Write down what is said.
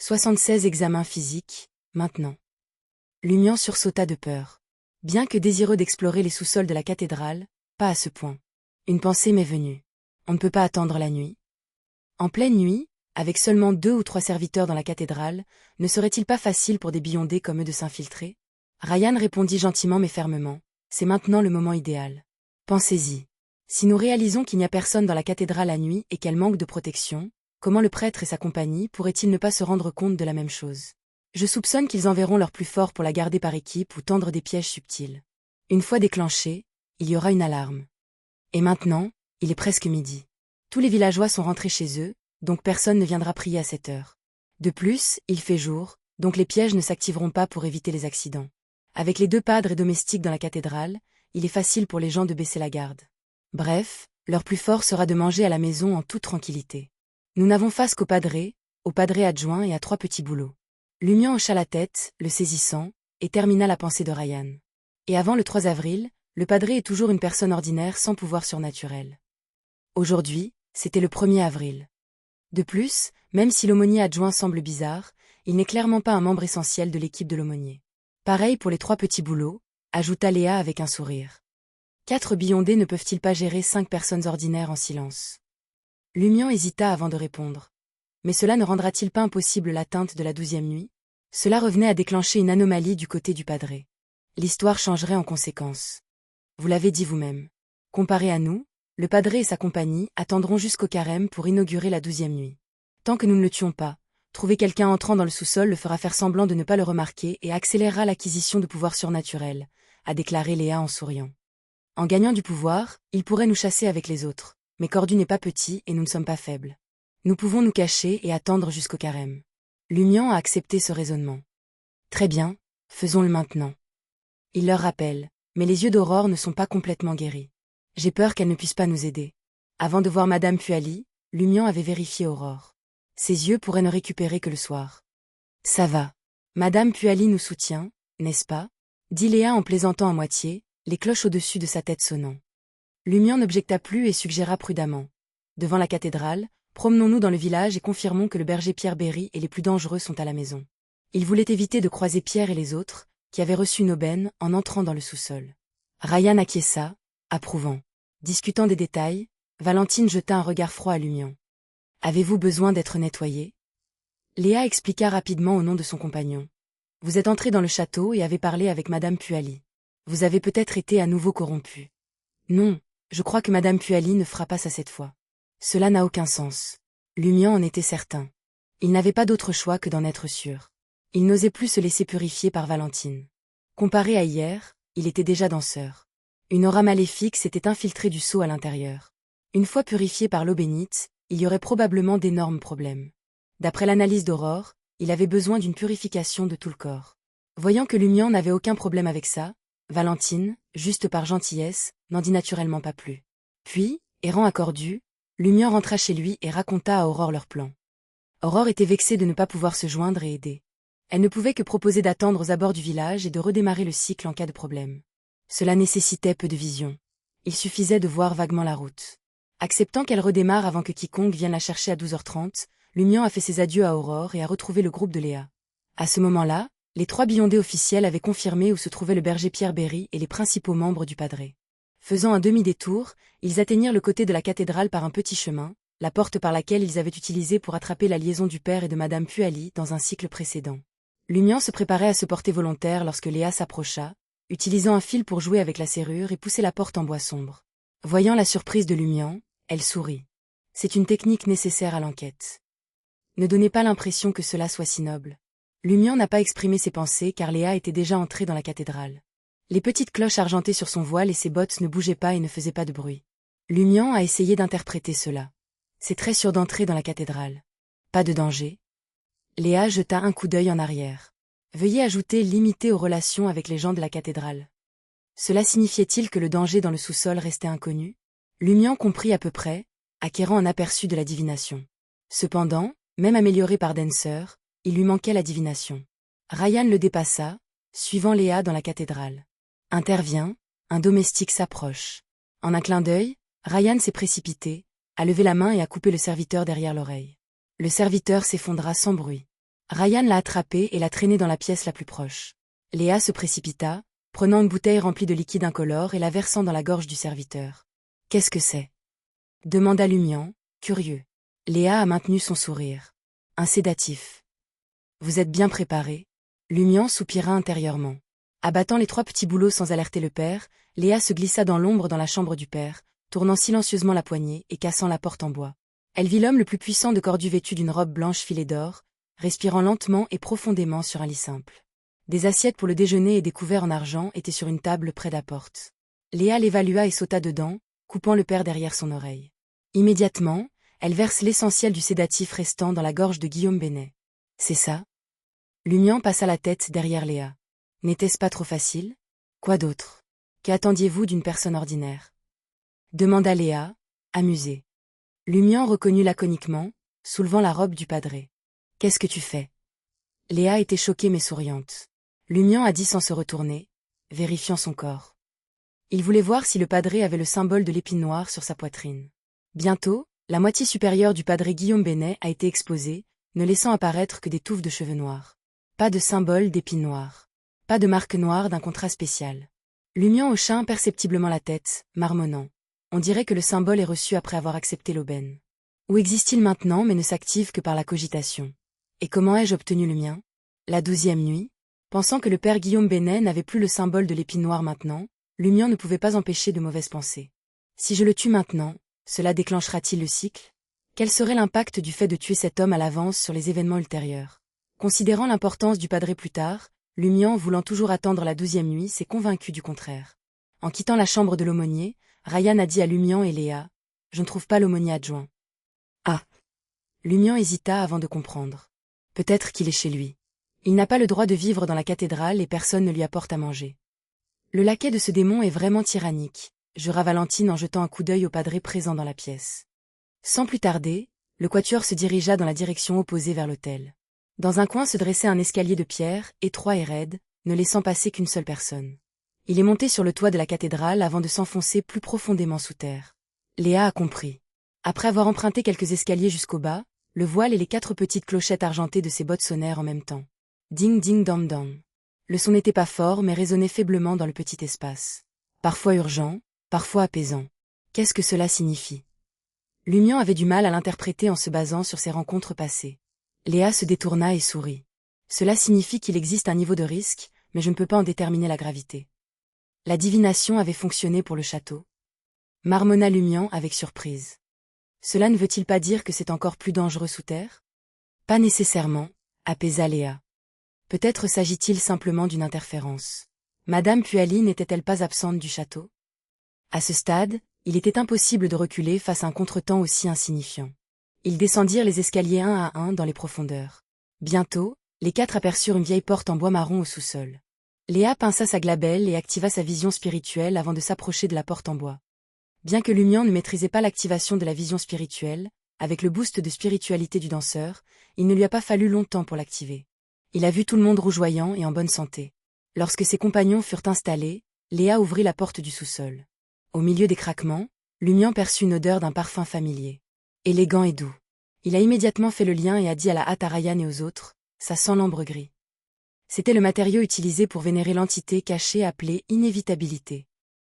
76 examens physiques, maintenant. Lumian sursauta de peur. Bien que désireux d'explorer les sous-sols de la cathédrale, pas à ce point. Une pensée m'est venue. On ne peut pas attendre la nuit. En pleine nuit, avec seulement 2 ou 3 serviteurs dans la cathédrale, ne serait-il pas facile pour des Beyondés comme eux de s'infiltrer? Ryan répondit gentiment mais fermement. C'est maintenant le moment idéal. Pensez-y. Si nous réalisons qu'il n'y a personne dans la cathédrale la nuit et qu'elle manque de protection, comment le prêtre et sa compagnie pourraient-ils ne pas se rendre compte de la même chose? Je soupçonne qu'ils enverront leurs plus forts pour la garder par équipe ou tendre des pièges subtils. Une fois déclenchés, il y aura une alarme. Et maintenant, il est presque midi. Tous les villageois sont rentrés chez eux, donc personne ne viendra prier à cette heure. De plus, il fait jour, donc les pièges ne s'activeront pas pour éviter les accidents. Avec les 2 padres et domestiques dans la cathédrale, il est facile pour les gens de baisser la garde. Bref, leur plus fort sera de manger à la maison en toute tranquillité. Nous n'avons face qu'au padré adjoint et à 3 petits boulots. Lumian hocha la tête, le saisissant, et termina la pensée de Ryan. Et avant le 3 avril, le padré est toujours une personne ordinaire sans pouvoir surnaturel. Aujourd'hui, c'était le 1er avril. De plus, même si l'aumônier adjoint semble bizarre, il n'est clairement pas un membre essentiel de l'équipe de l'aumônier. Pareil pour les 3 petits boulots, ajouta Léa avec un sourire. 4 Beyondés ne peuvent-ils pas gérer 5 personnes ordinaires en silence? Lumian hésita avant de répondre. Mais cela ne rendra-t-il pas impossible l'atteinte de la 12e nuit? Cela revenait à déclencher une anomalie du côté du padré. L'histoire changerait en conséquence. Vous l'avez dit vous-même. Comparé à nous, le padré et sa compagnie attendront jusqu'au carême pour inaugurer la 12e nuit. Tant que nous ne le tuons pas, trouver quelqu'un entrant dans le sous-sol le fera faire semblant de ne pas le remarquer et accélérera l'acquisition de pouvoirs surnaturels, a déclaré Léa en souriant. En gagnant du pouvoir, il pourrait nous chasser avec les autres, mais Cordu n'est pas petit et nous ne sommes pas faibles. Nous pouvons nous cacher et attendre jusqu'au carême. Lumian a accepté ce raisonnement. Très bien, faisons-le maintenant. Il leur rappelle, mais les yeux d'Aurore ne sont pas complètement guéris. J'ai peur qu'elle ne puisse pas nous aider. Avant de voir Madame Puali, Lumian avait vérifié Aurore. Ses yeux pourraient ne récupérer que le soir. Ça va. Madame Puali nous soutient, n'est-ce pas? Dit Léa en plaisantant à moitié, les cloches au-dessus de sa tête sonnant. Lumian n'objecta plus et suggéra prudemment. Devant la cathédrale, promenons-nous dans le village et confirmons que le berger Pierre Berry et les plus dangereux sont à la maison. Il voulait éviter de croiser Pierre et les autres, qui avaient reçu une aubaine en entrant dans le sous-sol. Ryan acquiesça, approuvant. Discutant des détails, Valentine jeta un regard froid à Lumian. Avez-vous besoin d'être nettoyé? Léa expliqua rapidement au nom de son compagnon. Vous êtes entré dans le château et avez parlé avec Madame Puali. Vous avez peut-être été à nouveau corrompu. Non, je crois que Madame Puali ne fera pas ça cette fois. Cela n'a aucun sens. Lumian en était certain. Il n'avait pas d'autre choix que d'en être sûr. Il n'osait plus se laisser purifier par Valentine. Comparé à hier, il était déjà danseur. Une aura maléfique s'était infiltrée du sceau à l'intérieur. Une fois purifié par l'eau bénite, il y aurait probablement d'énormes problèmes. D'après l'analyse d'Aurore, il avait besoin d'une purification de tout le corps. Voyant que Lumian n'avait aucun problème avec ça, Valentine, juste par gentillesse, n'en dit naturellement pas plus. Puis, errant à Cordu, Lumian rentra chez lui et raconta à Aurore leur plan. Aurore était vexée de ne pas pouvoir se joindre et aider. Elle ne pouvait que proposer d'attendre aux abords du village et de redémarrer le cycle en cas de problème. Cela nécessitait peu de vision. Il suffisait de voir vaguement la route. Acceptant qu'elle redémarre avant que quiconque vienne la chercher à 12h30, Lumian a fait ses adieux à Aurore et a retrouvé le groupe de Léa. À ce moment-là, les 3 Beyondés officiels avaient confirmé où se trouvait le berger Pierre Berry et les principaux membres du padré. Faisant un demi-détour, ils atteignirent le côté de la cathédrale par un petit chemin, la porte par laquelle ils avaient utilisé pour attraper la liaison du père et de Madame Puali dans un cycle précédent. Lumian se préparait à se porter volontaire lorsque Léa s'approcha, utilisant un fil pour jouer avec la serrure et pousser la porte en bois sombre. Voyant la surprise de Lumian, elle sourit. C'est une technique nécessaire à l'enquête. Ne donnez pas l'impression que cela soit si noble. Lumian n'a pas exprimé ses pensées car Léa était déjà entrée dans la cathédrale. Les petites cloches argentées sur son voile et ses bottes ne bougeaient pas et ne faisaient pas de bruit. Lumian a essayé d'interpréter cela. C'est très sûr d'entrer dans la cathédrale. Pas de danger. Léa jeta un coup d'œil en arrière. Veuillez ajouter limité aux relations avec les gens de la cathédrale. Cela signifiait-il que le danger dans le sous-sol restait inconnu? Lumian comprit à peu près, acquérant un aperçu de la divination. Cependant, même amélioré par Dancer, il lui manquait la divination. Ryan le dépassa, suivant Léa dans la cathédrale. Intervient, un domestique s'approche. En un clin d'œil, Ryan s'est précipité, a levé la main et a coupé le serviteur derrière l'oreille. Le serviteur s'effondra sans bruit. Ryan l'a attrapée et l'a traînée dans la pièce la plus proche. Léa se précipita, prenant une bouteille remplie de liquide incolore et la versant dans la gorge du serviteur. « Qu'est-ce que c'est » demanda Lumian, curieux. Léa a maintenu son sourire. « Un sédatif. »« Vous êtes bien préparé ?» Lumian soupira intérieurement. Abattant les 3 petits boulots sans alerter le père, Léa se glissa dans l'ombre dans la chambre du père, tournant silencieusement la poignée et cassant la porte en bois. Elle vit l'homme le plus puissant de Cordu vêtu d'une robe blanche filée d'or, respirant lentement et profondément sur un lit simple. Des assiettes pour le déjeuner et des couverts en argent étaient sur une table près de la porte. Léa l'évalua et sauta dedans, coupant le père derrière son oreille. Immédiatement, elle verse l'essentiel du sédatif restant dans la gorge de Guillaume Bénet. « C'est ça ?» Lumian passa la tête derrière Léa. « N'était-ce pas trop facile ? Quoi d'autre ? Qu'attendiez-vous d'une personne ordinaire ?» demanda Léa, amusée. Lumian reconnut laconiquement, soulevant la robe du padré. « Qu'est-ce que tu fais ?» Léa était choquée mais souriante. Lumian a dit sans se retourner, vérifiant son corps. Il voulait voir si le padré avait le symbole de l'épine noire sur sa poitrine. Bientôt, la moitié supérieure du padré Guillaume Bénet a été exposée, ne laissant apparaître que des touffes de cheveux noirs. Pas de symbole d'épine noire. Pas de marque noire d'un contrat spécial. Lumian hocha imperceptiblement la tête, marmonnant. On dirait que le symbole est reçu après avoir accepté l'aubaine. Où existe-t-il maintenant mais ne s'active que par la cogitation? Et comment ai-je obtenu le mien? La 12e nuit, pensant que le père Guillaume Bénet n'avait plus le symbole de l'épine noire maintenant, Lumian ne pouvait pas empêcher de mauvaises pensées. Si je le tue maintenant, cela déclenchera-t-il le cycle? Quel serait l'impact du fait de tuer cet homme à l'avance sur les événements ultérieurs? Considérant l'importance du padré plus tard, Lumian, voulant toujours attendre la 12e nuit, s'est convaincu du contraire. En quittant la chambre de l'aumônier, Ryan a dit à Lumian et Léa, « Je ne trouve pas l'aumônier adjoint. » Ah! Lumian hésita avant de comprendre. Peut-être qu'il est chez lui. Il n'a pas le droit de vivre dans la cathédrale et personne ne lui apporte à manger. Le laquais de ce démon est vraiment tyrannique, jura Valentine en jetant un coup d'œil au padré présent dans la pièce. Sans plus tarder, le quatuor se dirigea dans la direction opposée vers l'autel. Dans un coin se dressait un escalier de pierre, étroit et raide, ne laissant passer qu'une seule personne. Il est monté sur le toit de la cathédrale avant de s'enfoncer plus profondément sous terre. Léa a compris. Après avoir emprunté quelques escaliers jusqu'au bas, le voile et les 4 petites clochettes argentées de ses bottes sonnèrent en même temps. Ding ding dong dong. Le son n'était pas fort mais résonnait faiblement dans le petit espace. Parfois urgent, parfois apaisant. Qu'est-ce que cela signifie? Lumian avait du mal à l'interpréter en se basant sur ses rencontres passées. Léa se détourna et sourit. Cela signifie qu'il existe un niveau de risque, mais je ne peux pas en déterminer la gravité. La divination avait fonctionné pour le château. Marmonna Lumian avec surprise. Cela ne veut-il pas dire que c'est encore plus dangereux sous terre? Pas nécessairement, apaisa Léa. Peut-être s'agit-il simplement d'une interférence. Madame Pualine n'était-elle pas absente du château? À ce stade, il était impossible de reculer face à un contretemps aussi insignifiant. Ils descendirent les escaliers un à un dans les profondeurs. Bientôt, les 4 aperçurent une vieille porte en bois marron au sous-sol. Léa pinça sa glabelle et activa sa vision spirituelle avant de s'approcher de la porte en bois. Bien que Lumian ne maîtrisait pas l'activation de la vision spirituelle, avec le boost de spiritualité du danseur, il ne lui a pas fallu longtemps pour l'activer. Il a vu tout le monde rougeoyant et en bonne santé. Lorsque ses compagnons furent installés, Léa ouvrit la porte du sous-sol. Au milieu des craquements, Lumian perçut une odeur d'un parfum familier. Élégant et doux. Il a immédiatement fait le lien et a dit à la hâte à Ryan et aux autres, « Ça sent l'ambre gris. » C'était le matériau utilisé pour vénérer l'entité cachée appelée inévitabilité.